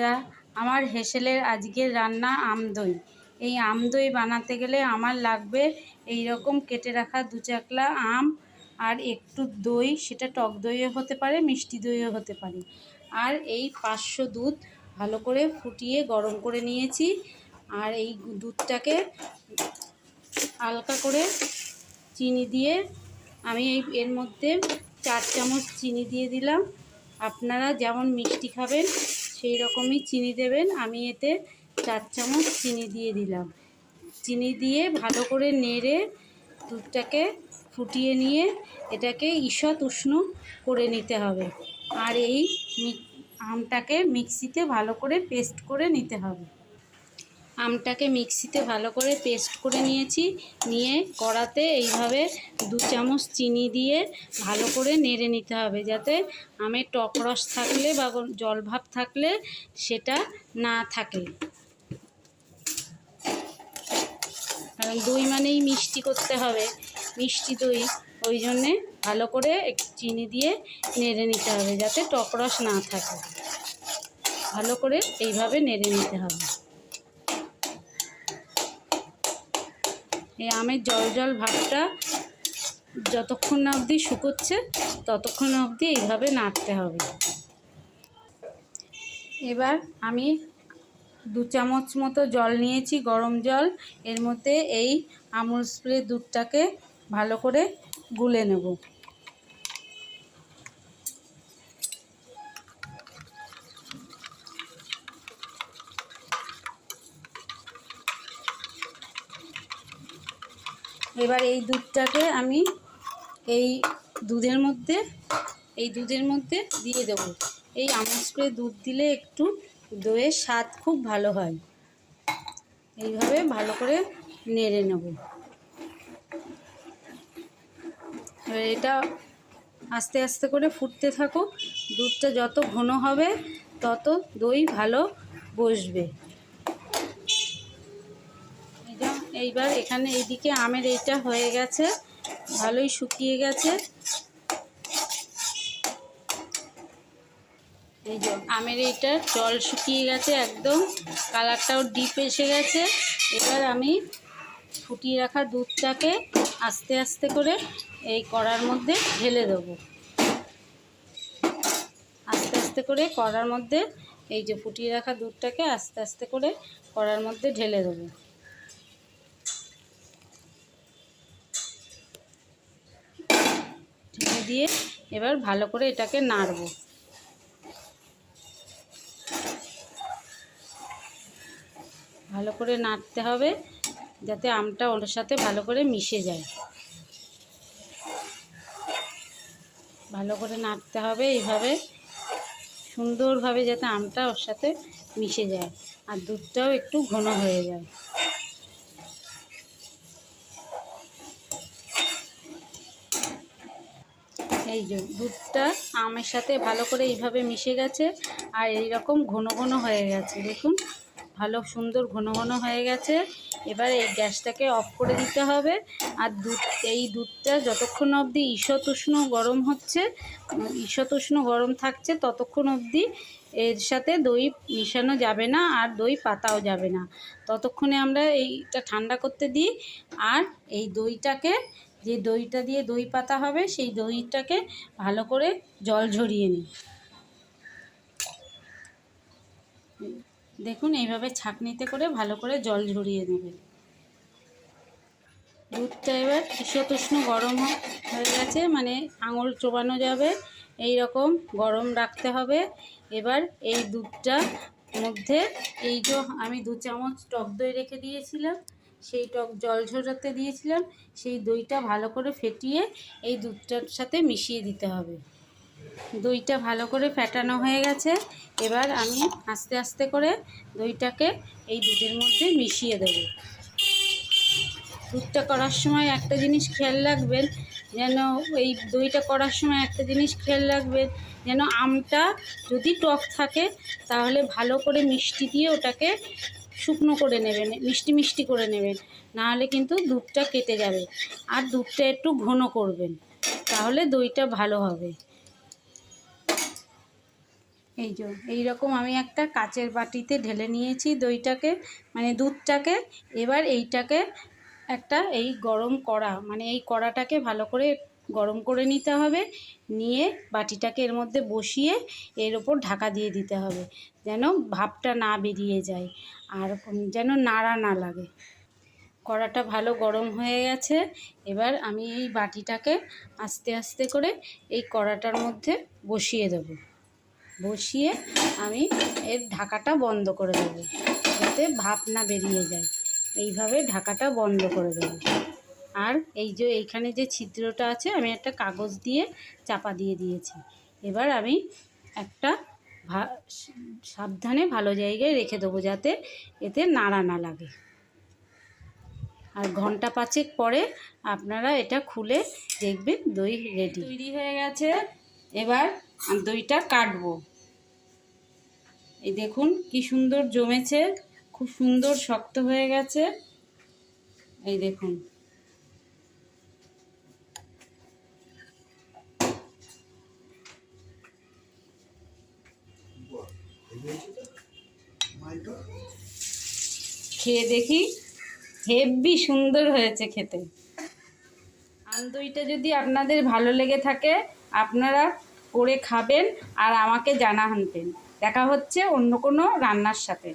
বন্ধুরা, আমার হেসেলের আজকের রান্না আমদই। এই আমদই বানাতে গেলে আমার লাগবে এই রকম কেটে রাখা 2 চাকলা আম আর একটু দই, সেটা টক দইও হতে পারে, মিষ্টি দইও হতে পারে। আর এই 500 দুধ ভালো করে ফুটিয়ে গরম করে নিয়েছি। আর এই দুধটাকে হালকা করে চিনি দিয়ে আমি এর মধ্যে 4 চামচ চিনি দিয়ে দিলাম। আপনারা যেমন মিষ্টি খাবেন সেই রকমই চিনি দেবেন। আমি এতে 4 চামচ চিনি দিয়ে দিলাম। চিনি দিয়ে ভালো করে নেড়ে দুধটাকে ফুটিয়ে নিয়ে এটাকে ঈষৎ উষ্ণ করে নিতে হবে। আর এই আমটাকে মিক্সিতে ভালো করে পেস্ট করে নিতে হবে। আমটাকে মিক্সিতে ভালো করে পেস্ট করে নিয়েছি। নিয়ে কড়াতে এইভাবে 2 চামচ চিনি দিয়ে ভালো করে নেড়ে নিতে হবে, যাতে আমের টক রস থাকলে বা জল ভাব থাকলে সেটা না থাকে। কারণ দই মানেই মিষ্টি করতে হবে, মিষ্টি দই, ওই জন্যে ভালো করে চিনি দিয়ে নেড়ে নিতে হবে যাতে টক রস না থাকে। ভালো করে এইভাবে নেড়ে নিতে হবে। এই আমের জল জল ভাবটা যতক্ষণ না অবধি শুকোচ্ছে ততক্ষণ অবধি এইভাবে নাড়তে হবে। এবার আমি 2 চামচ মতো জল নিয়েছি, গরম জল। এর মধ্যে এই আমুল স্প্রে দুধটাকে ভালো করে গুলে নেব। এবার এই দুধটাকে আমি এই দুধের মধ্যে দিয়ে দেব। এই আমুল স্প্রে দুধ দিলে একটু দইয়ের স্বাদ খুব ভালো হয়। এইভাবে ভালো করে নেড়ে নেব। এবার এটা আস্তে আস্তে করে ফুটতে থাকুক। দুধটা যত ঘন হবে তত দই ভালো বসবে। এইবার এখানে এইদিকে আমের এইটা হয়ে গেছে, ভালোই শুকিয়ে গেছে। এই যে আমের এইটা জল শুকিয়ে গেছে, একদম কালারটাও ডিপ এসে গেছে। এবার আমি ফুটিয়ে রাখা দুধটাকে আস্তে আস্তে করে এই কড়ার মধ্যে ঢেলে দেবো। আস্তে আস্তে করে কড়ার মধ্যে এই যে ফুটিয়ে রাখা দুধটাকে আস্তে আস্তে করে কড়ার মধ্যে ঢেলে দেবো। ঢেলে দিয়ে এবার ভালো করে এটাকে নাড়বো। ভালো করে নাড়তে হবে যাতে আমটা ওর সাথে ভালো করে মিশে যায়। ভালো করে নাড়তে হবে এইভাবে সুন্দরভাবে, যাতে আমটা ওর সাথে মিশে যায় আর দুধটাও একটু ঘন হয়ে যায়। এই যে দুধটা আমের সাথে ভালো করে এইভাবে মিশে গেছে আর এই রকম ঘন ঘন হয়ে গেছে। দেখুন ভালো সুন্দর ঘন ঘন হয়ে গেছে। এবার এই গ্যাসটাকে অফ করে দিতে হবে। আর এই দুধটা যতক্ষণ অবধি ঈষৎ উষ্ণ গরম হচ্ছে, ঈষৎ উষ্ণ গরম থাকছে, ততক্ষণ অবধি এর সাথে দই মিশানো যাবে না আর দই পাতাও যাবে না। ততক্ষণে আমরা এইটা ঠান্ডা করতে দিই। আর এই দইটাকে, যে দইটা দিয়ে দই পাতা হবে, সেই দইটাকে ভালো করে জল ঝরিয়ে নিই। দেখুন এইভাবে ছাঁকনিতে করে ভালো করে জল ঝরিয়ে নেবে। দুধটা এবার ঈষৎ উষ্ণ গরম হয়ে গেছে, মানে আঙুল চোবানো যাবে এই রকম গরম রাখতে হবে। এবার এই দুধটার মধ্যে এই যে আমি 2 চামচ টক দই রেখে দিয়েছিলাম, সেই টক জল ঝরাতে দিয়েছিলাম, সেই দইটা ভালো করে ফেটিয়ে এই দুধটার সাথে মিশিয়ে দিতে হবে। দইটা ভালো করে ফেটানো হয়ে গেছে। এবার আমি আস্তে আস্তে করে দইটাকে এই দুধের মধ্যে মিশিয়ে দেব। দুধটা করার সময় একটা জিনিস খেয়াল রাখবেন, যেন এই দইটা করার সময় একটা জিনিস খেয়াল রাখবেন, যেন আমটা যদি টক থাকে তাহলে ভালো করে মিষ্টি দিয়ে ওটাকে শুকনো করে নেবেন, মিষ্টি মিষ্টি করে নেবেন, নাহলে কিন্তু দুধটা কেটে যাবে। আর দুধটা একটু ঘন করবেন, তাহলে দইটা ভালো হবে। এই যে এইরকম আমি একটা কাচের বাটিতে ঢেলে নিয়েছি দইটাকে, মানে দুধটাকে। এবার এইটাকে একটা এই গরম কড়া, মানে এই কড়াটাকে ভালো করে গরম করে নিতে হবে। নিয়ে বাটিটাকে এর মধ্যে বসিয়ে এর ওপর ঢাকা দিয়ে দিতে হবে, যেন ভাপটা না বেরিয়ে যায় আর যেন নাড়া না লাগে। কড়াটা ভালো গরম হয়ে গেছে। এবার আমি এই বাটিটাকে আস্তে আস্তে করে এই কড়াটার মধ্যে বসিয়ে দেবো। বসিয়ে আমি এর ঢাকাটা বন্ধ করে দেবো, যাতে ভাপ না বেরিয়ে যায়। এইভাবে ঢাকাটা বন্ধ করে দেবো। আর এই যে এইখানে যে ছিদ্রটা আছে, আমি একটা কাগজ দিয়ে চাপা দিয়ে দিয়েছি। এবার আমি একটা সাবধানে ভালো জায়গায় রেখে দেবো, যাতে এতে নাড়া না লাগে। আর ঘন্টা 5 পরে আপনারা এটা খুলে দেখবেন দই রেডি, তৈরি হয়ে গেছে। এবার দইটা কাটবো। এই দেখুন কি সুন্দর জমেছে, খুব সুন্দর শক্ত হয়ে গেছে। এই দেখুন, খেয়ে দেখি, হেব্বি সুন্দর হয়েছে খেতে। আম দইটা যদি আপনাদের ভালো লেগে থাকে, আপনারা করে খাবেন আর আমাকে জানাবেন। দেখা হচ্ছে অন্য কোনো রান্নার সাথে।